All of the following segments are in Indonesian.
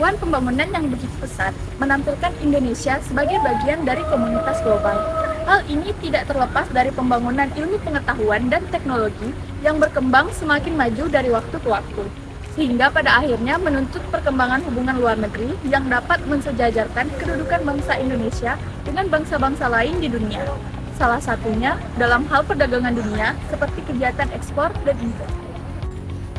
Pertumbuhan pembangunan yang begitu pesat menampilkan Indonesia sebagai bagian dari komunitas global. Hal ini tidak terlepas dari pembangunan ilmu pengetahuan dan teknologi yang berkembang semakin maju dari waktu ke waktu, sehingga pada akhirnya menuntut perkembangan hubungan luar negeri yang dapat mensejajarkan kedudukan bangsa Indonesia dengan bangsa-bangsa lain di dunia. Salah satunya dalam hal perdagangan dunia seperti kegiatan ekspor dan impor.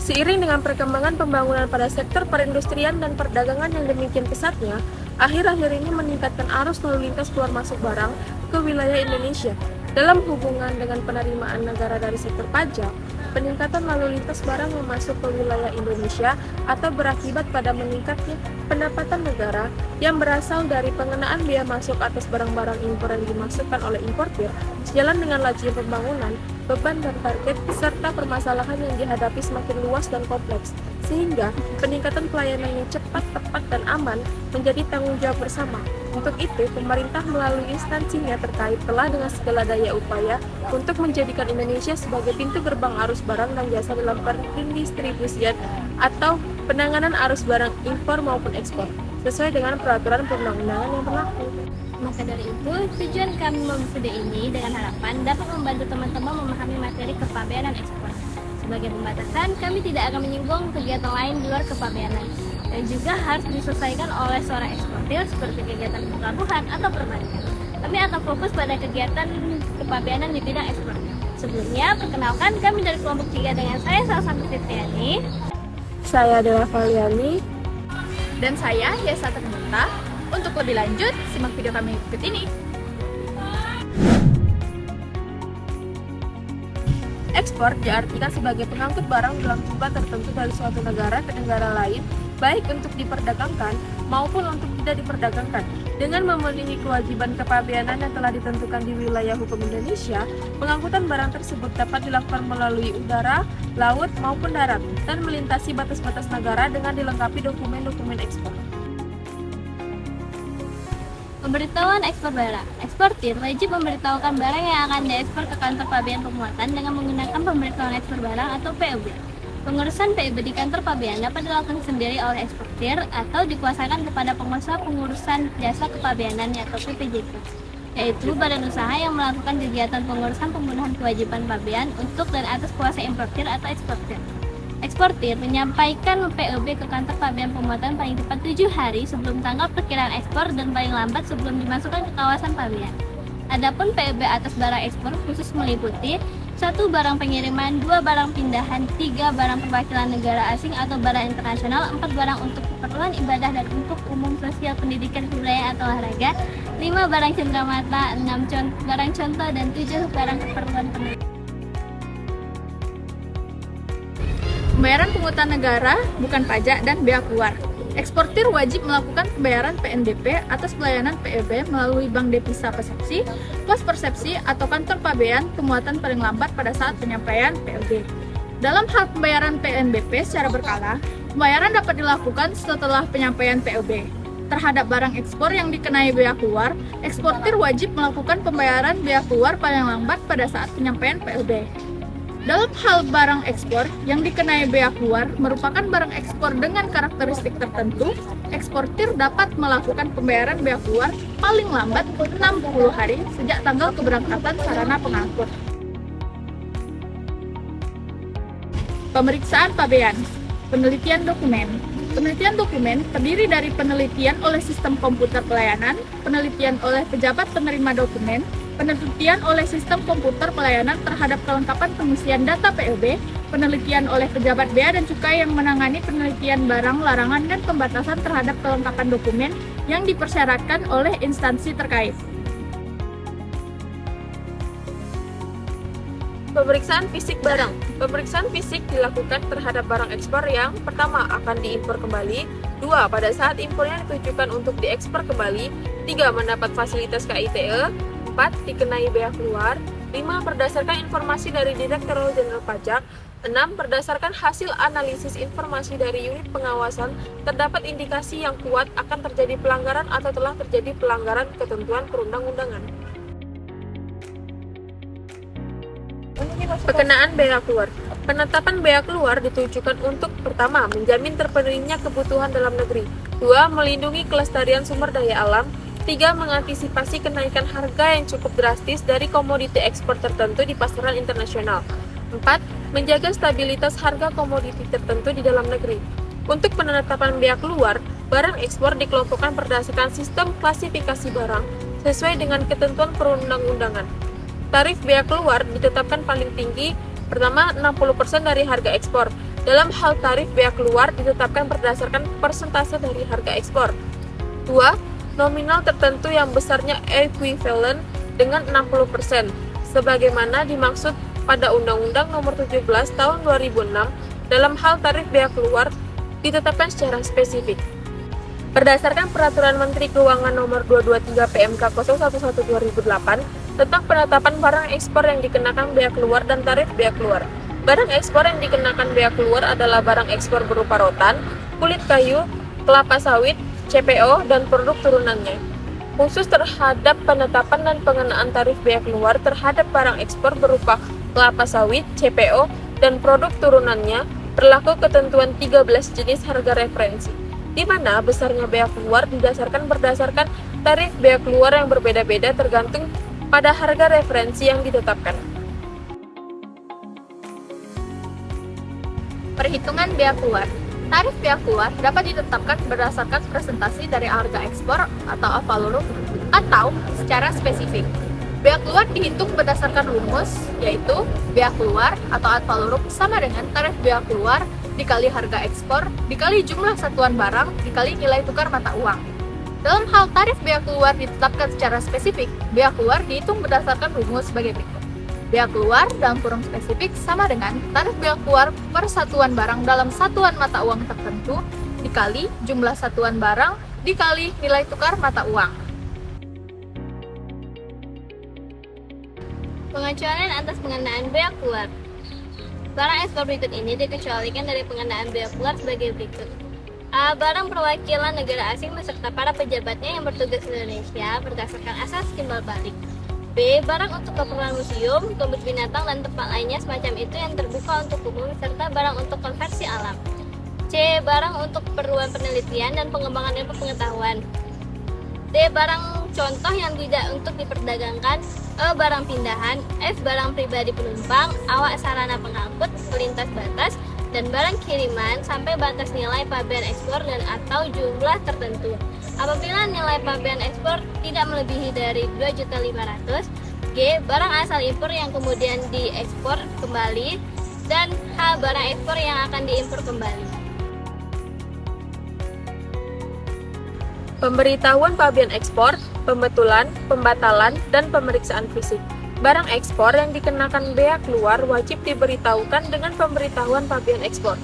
Seiring dengan perkembangan pembangunan pada sektor perindustrian dan perdagangan yang demikian pesatnya, akhir-akhir ini meningkatkan arus lalu lintas keluar masuk barang ke wilayah Indonesia. Dalam hubungan dengan penerimaan negara dari sektor pajak, peningkatan lalu lintas barang yang masuk ke wilayah Indonesia atau berakibat pada meningkatnya pendapatan negara yang berasal dari pengenaan biaya masuk atas barang-barang impor yang dimasukkan oleh importir, sejalan dengan laju pembangunan, beban dan target, serta permasalahan yang dihadapi semakin luas dan kompleks, sehingga peningkatan pelayanan yang cepat, tepat, dan aman menjadi tanggung jawab bersama. Untuk itu, pemerintah melalui instansinya terkait telah dengan segala daya upaya untuk menjadikan Indonesia sebagai pintu gerbang arus barang dan jasa dalam perindustrian atau penanganan arus barang impor maupun ekspor, sesuai dengan peraturan perundang-undangan yang berlaku. Maka dari itu, tujuan kami membuat ini dengan harapan dapat membantu teman-teman memahami materi kepabeanan ekspor. Sebagai pembatasan, kami tidak akan menyinggung kegiatan lain di luar kepabeanan, dan juga harus diselesaikan oleh seorang eksportir seperti kegiatan pelabuhan atau perbankan. Kami akan fokus pada kegiatan kepabeanan di bidang ekspor. Sebelumnya, perkenalkan kami dari kelompok 3 dengan saya Salsabila Fitriani. Saya adalah Valiani. Dan saya, Yesa Termunta. Untuk lebih lanjut, simak video kami berikut ini. Ekspor diartikan sebagai pengangkut barang dalam jumlah tertentu dari suatu negara ke negara lain, baik untuk diperdagangkan maupun untuk tidak diperdagangkan. Dengan memenuhi kewajiban kepabeanan yang telah ditentukan di wilayah hukum Indonesia, pengangkutan barang tersebut dapat dilakukan melalui udara, laut, maupun darat, dan melintasi batas-batas negara dengan dilengkapi dokumen-dokumen ekspor. Pemberitahuan ekspor barang. Eksportir wajib memberitahukan barang yang akan diekspor ke kantor pabean pemuatan dengan menggunakan pemberitahuan ekspor barang atau POB. Pengurusan POB di kantor pabean dapat dilakukan sendiri oleh eksportir atau dikuasakan kepada pengusaha pengurusan jasa kepabeanan atau PPJK, yaitu badan usaha yang melakukan kegiatan pengurusan pemenuhan kewajiban pabean untuk dan atas kuasa importir atau eksportir. Eksportir menyampaikan POB ke kantor pabean pemuatan paling cepat 7 hari sebelum tanggal perkiraan ekspor dan paling lambat sebelum dimasukkan ke kawasan pabean. Adapun POB atas barang ekspor khusus meliputi 1 barang pengiriman, 2 barang pindahan, 3 barang perwakilan negara asing atau barang internasional, 4 barang untuk keperluan ibadah dan untuk umum sosial pendidikan kebudayaan atau olahraga, 5 barang cenderamata, 6 barang contoh, dan 7 barang keperluan pendidikan. Pembayaran pungutan negara, bukan pajak, dan bea keluar. Eksportir wajib melakukan pembayaran PNBP atas pelayanan PEB melalui Bank Devisa Persepsi, Pos Persepsi, atau kantor pabean pemuatan paling lambat pada saat penyampaian POB. Dalam hal pembayaran PNBP secara berkala, pembayaran dapat dilakukan setelah penyampaian POB. Terhadap barang ekspor yang dikenai bea keluar, eksportir wajib melakukan pembayaran bea keluar paling lambat pada saat penyampaian POB. Dalam hal barang ekspor yang dikenai bea keluar merupakan barang ekspor dengan karakteristik tertentu, eksportir dapat melakukan pembayaran bea keluar paling lambat 60 hari sejak tanggal keberangkatan sarana pengangkut. Pemeriksaan pabean, penelitian dokumen. Penelitian dokumen terdiri dari penelitian oleh sistem komputer pelayanan, penelitian oleh pejabat penerima dokumen, penelitian oleh sistem komputer pelayanan terhadap kelengkapan pengisian data POB, penelitian oleh pejabat bea dan cukai yang menangani penelitian barang, larangan, dan pembatasan terhadap kelengkapan dokumen yang dipersyaratkan oleh instansi terkait. Pemeriksaan fisik barang. Pemeriksaan fisik dilakukan terhadap barang ekspor yang pertama akan diimpor kembali, 2 pada saat impornya ditujukan untuk diekspor kembali, 3 mendapat fasilitas KITE, 4 dikenai bea keluar, 5 berdasarkan informasi dari Direktorat Jenderal Pajak, 6 berdasarkan hasil analisis informasi dari unit pengawasan terdapat indikasi yang kuat akan terjadi pelanggaran atau telah terjadi pelanggaran ketentuan perundang-undangan. Pengenaan bea keluar. Penetapan bea keluar ditujukan untuk pertama, menjamin terpenuhinya kebutuhan dalam negeri, 2. Melindungi kelestarian sumber daya alam, 3. Mengantisipasi kenaikan harga yang cukup drastis dari komoditi ekspor tertentu di pasaran internasional, 4. Menjaga stabilitas harga komoditi tertentu di dalam negeri. Untuk penetapan bea keluar, barang ekspor dikelompokkan berdasarkan sistem klasifikasi barang sesuai dengan ketentuan perundang-undangan. Tarif bea keluar ditetapkan paling tinggi pertama 60% dari harga ekspor. Dalam hal tarif bea keluar ditetapkan berdasarkan persentase dari harga ekspor. 2. Nominal tertentu yang besarnya ekuivalen dengan 60%, sebagaimana dimaksud pada Undang-Undang Nomor 17 Tahun 2006. Dalam hal tarif bea keluar ditetapkan secara spesifik. Berdasarkan Peraturan Menteri Keuangan Nomor 223 PMK 011/2008 tentang penetapan barang ekspor yang dikenakan bea keluar dan tarif bea keluar. Barang ekspor yang dikenakan bea keluar adalah barang ekspor berupa rotan, kulit kayu, kelapa sawit, CPO, dan produk turunannya. Khusus terhadap penetapan dan pengenaan tarif bea keluar terhadap barang ekspor berupa kelapa sawit, CPO, dan produk turunannya, berlaku ketentuan 13 jenis harga referensi, di mana besarnya bea keluar berdasarkan tarif bea keluar yang berbeda-beda tergantung pada harga referensi yang ditetapkan. Perhitungan bea keluar. Tarif bea keluar dapat ditetapkan berdasarkan presentasi dari harga ekspor atau avalorum atau secara spesifik. Bea keluar dihitung berdasarkan rumus, yaitu bea keluar atau ad valorem sama dengan tarif bea keluar dikali harga ekspor dikali jumlah satuan barang dikali nilai tukar mata uang. Dalam hal tarif bea keluar ditetapkan secara spesifik, bea keluar dihitung berdasarkan rumus sebagai berikut. Bea keluar dalam kurung spesifik sama dengan tarif bea keluar per satuan barang dalam satuan mata uang tertentu dikali jumlah satuan barang dikali nilai tukar mata uang. Pengecualian atas pengenaan bea keluar. Barang ekspor berikut ini dikecualikan dari pengenaan bea keluar sebagai berikut. A. Barang perwakilan negara asing beserta para pejabatnya yang bertugas di Indonesia berdasarkan asas timbal balik. B. Barang untuk keperluan museum, kebun binatang, dan tempat lainnya semacam itu yang terbuka untuk umum serta barang untuk konversi alam. C. Barang untuk keperluan penelitian dan pengembangan ilmu pengetahuan. D. Barang contoh yang tidak untuk diperdagangkan. E. Barang pindahan. F. Barang pribadi penumpang, awak sarana pengangkut, pelintas batas, dan barang kiriman sampai batas nilai pabean ekspor dan atau jumlah tertentu. Apabila nilai pabean ekspor tidak melebihi dari 2.500.000, G. Barang asal impor yang kemudian diekspor kembali, dan H. Barang ekspor yang akan diimpor kembali. Pemberitahuan pabean ekspor, pembetulan, pembatalan, dan pemeriksaan fisik. Barang ekspor yang dikenakan bea keluar wajib diberitahukan dengan pemberitahuan pabean ekspor.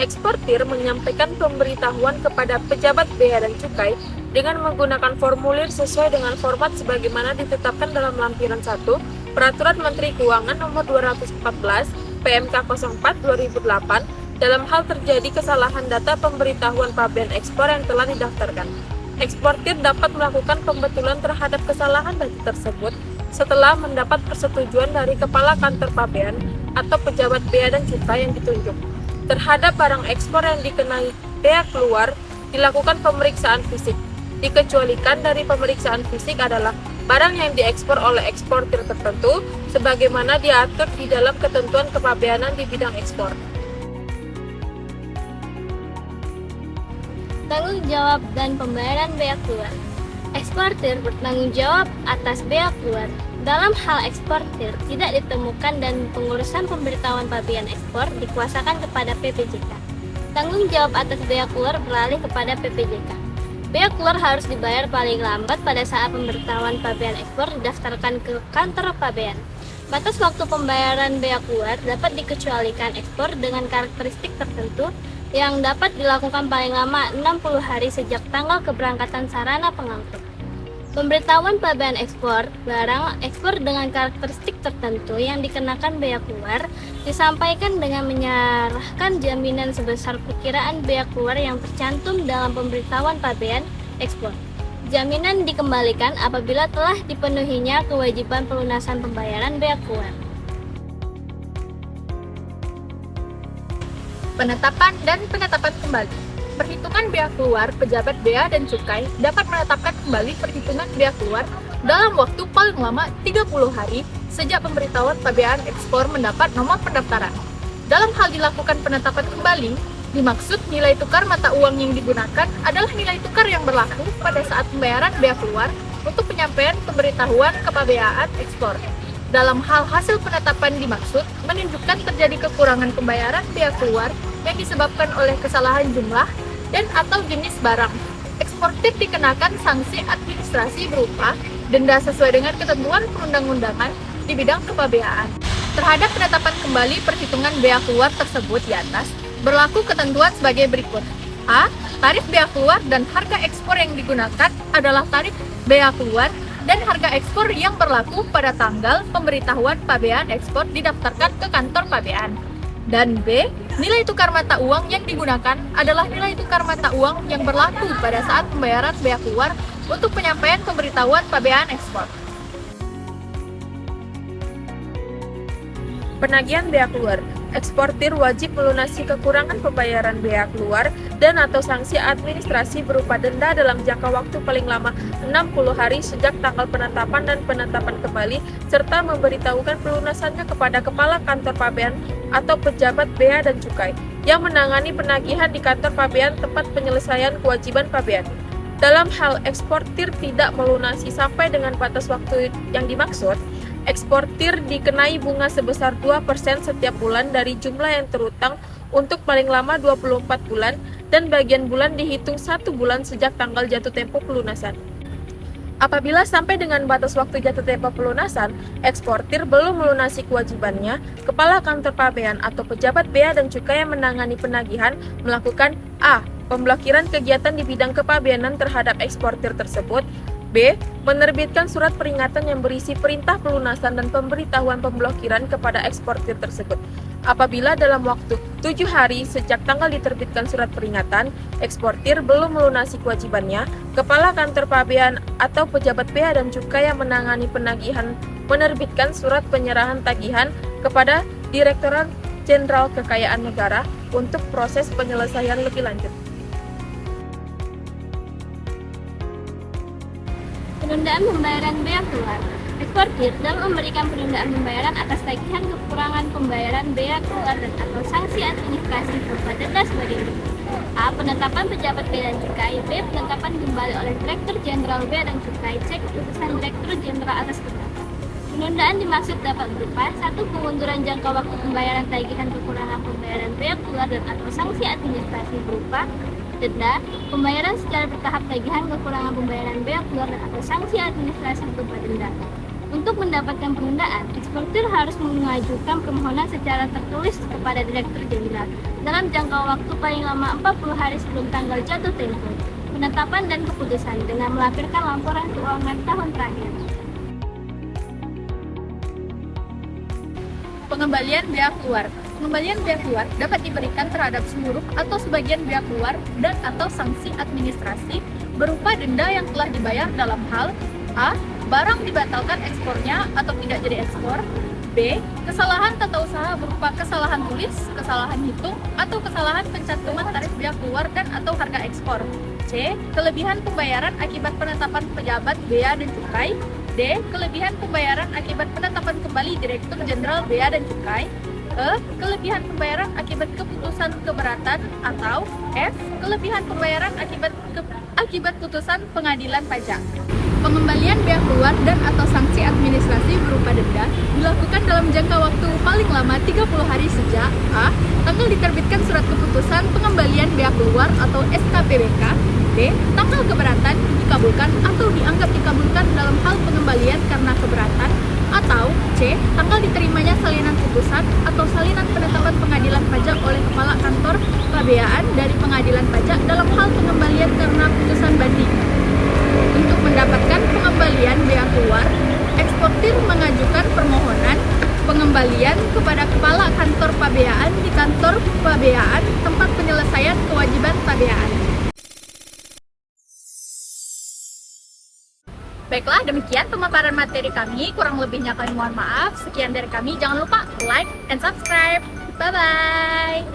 Eksportir menyampaikan pemberitahuan kepada pejabat bea dan cukai dengan menggunakan formulir sesuai dengan format sebagaimana ditetapkan dalam lampiran 1 Peraturan Menteri Keuangan Nomor 214 PMK 04/2008 dalam hal terjadi kesalahan data pemberitahuan pabean ekspor yang telah didaftarkan. Eksportir dapat melakukan pembetulan terhadap kesalahan data tersebut setelah mendapat persetujuan dari Kepala Kantor Pabean atau pejabat bea dan cukai yang ditunjuk. Terhadap barang ekspor yang dikenai bea keluar, dilakukan pemeriksaan fisik. Dikecualikan dari pemeriksaan fisik adalah barang yang diekspor oleh eksportir tertentu, sebagaimana diatur di dalam ketentuan kepabeanan di bidang ekspor. Tanggung jawab dan pembayaran bea keluar. Eksportir bertanggung jawab atas bea keluar. Dalam hal eksportir tidak ditemukan dan pengurusan pemberitahuan pabean ekspor dikuasakan kepada PPJK. Tanggung jawab atas bea keluar beralih kepada PPJK. Bea keluar harus dibayar paling lambat pada saat pemberitahuan pabean ekspor didaftarkan ke kantor pabean. Batas waktu pembayaran bea keluar dapat dikecualikan ekspor dengan karakteristik tertentu yang dapat dilakukan paling lama 60 hari sejak tanggal keberangkatan sarana pengangkut. Pemberitahuan pabean ekspor barang ekspor dengan karakteristik tertentu yang dikenakan bea keluar disampaikan dengan menyerahkan jaminan sebesar perkiraan bea keluar yang tercantum dalam pemberitahuan pabean ekspor. Jaminan dikembalikan apabila telah dipenuhinya kewajiban pelunasan pembayaran bea keluar. Penetapan dan penetapan kembali. Perhitungan bea keluar pejabat bea dan cukai dapat menetapkan kembali perhitungan bea keluar dalam waktu paling lama 30 hari sejak pemberitahuan pabean ekspor mendapat nomor pendaftaran. Dalam hal dilakukan penetapan kembali, dimaksud nilai tukar mata uang yang digunakan adalah nilai tukar yang berlaku pada saat pembayaran bea keluar untuk penyampaian pemberitahuan kepabeaan ekspor. Dalam hal hasil penetapan dimaksud menunjukkan terjadi kekurangan pembayaran bea keluar yang disebabkan oleh kesalahan jumlah dan atau jenis barang. Eksportir dikenakan sanksi administrasi berupa denda sesuai dengan ketentuan perundang-undangan di bidang kepabeaan. Terhadap penetapan kembali perhitungan bea keluar tersebut di atas, berlaku ketentuan sebagai berikut. A. Tarif bea keluar dan harga ekspor yang digunakan adalah tarif bea keluar dan harga ekspor yang berlaku pada tanggal pemberitahuan pabean ekspor didaftarkan ke kantor pabean. Dan B. Nilai tukar mata uang yang digunakan adalah nilai tukar mata uang yang berlaku pada saat pembayaran bea keluar untuk penyampaian pemberitahuan pabean ekspor. Penagihan bea keluar. Eksportir wajib melunasi kekurangan pembayaran bea keluar dan atau sanksi administrasi berupa denda dalam jangka waktu paling lama 60 hari sejak tanggal penetapan dan penetapan kembali serta memberitahukan pelunasannya kepada kepala kantor pabean atau pejabat bea dan cukai yang menangani penagihan di kantor pabean tempat penyelesaian kewajiban pabean. Dalam hal eksportir tidak melunasi sampai dengan batas waktu yang dimaksud, eksportir dikenai bunga sebesar 2% setiap bulan dari jumlah yang terutang untuk paling lama 24 bulan dan bagian bulan dihitung 1 bulan sejak tanggal jatuh tempo pelunasan. Apabila sampai dengan batas waktu jatuh tempo pelunasan, eksportir belum melunasi kewajibannya, kepala kantor pabean atau pejabat bea dan cukai yang menangani penagihan melakukan A. Pemblokiran kegiatan di bidang kepabeanan terhadap eksportir tersebut. B. Menerbitkan surat peringatan yang berisi perintah pelunasan dan pemberitahuan pemblokiran kepada eksportir tersebut. Apabila dalam waktu 7 hari sejak tanggal diterbitkan surat peringatan, eksportir belum melunasi kewajibannya, kepala kantor pabean atau pejabat bea dan cukai yang menangani penagihan menerbitkan surat penyerahan tagihan kepada Direktorat Jenderal Kekayaan Negara untuk proses penyelesaian lebih lanjut. Penundaan pembayaran bea keluar. Eksportir dalam memberikan penundaan pembayaran atas tagihan kekurangan pembayaran bea keluar dan atau sanksi administrasi berupa denda sebagai berikut. A. Penetapan pejabat bea dan cukai. B. Penetapan kembali oleh Direktur Jenderal Bea dan Cukai. C. Keputusan Direktur Jenderal atas keberatan. Penundaan dimaksud dapat berupa 1. Pengunduran jangka waktu pembayaran tagihan kekurangan pembayaran bea keluar dan atau sanksi administrasi berupa denda, pembayaran secara bertahap tagihan kekurangan pembayaran bea keluar dan atau sanksi administrasi berupa denda. Untuk mendapatkan penundaan, eksportir harus mengajukan permohonan secara tertulis kepada Direktur Jenderal dalam jangka waktu paling lama 40 hari sebelum tanggal jatuh tempo penetapan dan keputusan dengan melampirkan laporan keuangan tahun terakhir. Pengembalian bea keluar. Pengembalian bea keluar dapat diberikan terhadap seluruh atau sebagian bea keluar dan atau sanksi administrasi berupa denda yang telah dibayar dalam hal A. Barang dibatalkan ekspornya atau tidak jadi ekspor. B. Kesalahan tata usaha berupa kesalahan tulis, kesalahan hitung, atau kesalahan pencantuman tarif bea keluar dan atau harga ekspor. C. Kelebihan pembayaran akibat penetapan pejabat bea dan cukai. D. Kelebihan pembayaran akibat penetapan kembali Direktur Jenderal Bea dan Cukai. E. Kelebihan pembayaran akibat keputusan keberatan. Atau F. Kelebihan pembayaran akibat putusan pengadilan pajak. Pengembalian bea keluar dan atau sanksi administrasi berupa denda dilakukan dalam jangka waktu paling lama 30 hari sejak A. Tanggal diterbitkan surat keputusan pengembalian bea keluar atau SKPBK. B. Tanggal keberatan dikabulkan atau dianggap dikabulkan dalam hal pengembalian karena keberatan. Atau C. Tanggal diterimanya salinan putusan atau salinan penetapan pengadilan pajak oleh kepala kantor pabeaan dari pengadilan pajak dalam hal pengembalian karena putusan banding. Untuk mendapatkan pengembalian bea keluar, eksportir mengajukan permohonan pengembalian kepada kepala kantor pabeaan di kantor pabeaan tempat penyelesaian kewajiban pabeaan. Baiklah, demikian pemaparan materi kami. Kurang lebihnya kami mohon maaf. Sekian dari kami. Jangan lupa like and subscribe. Bye-bye.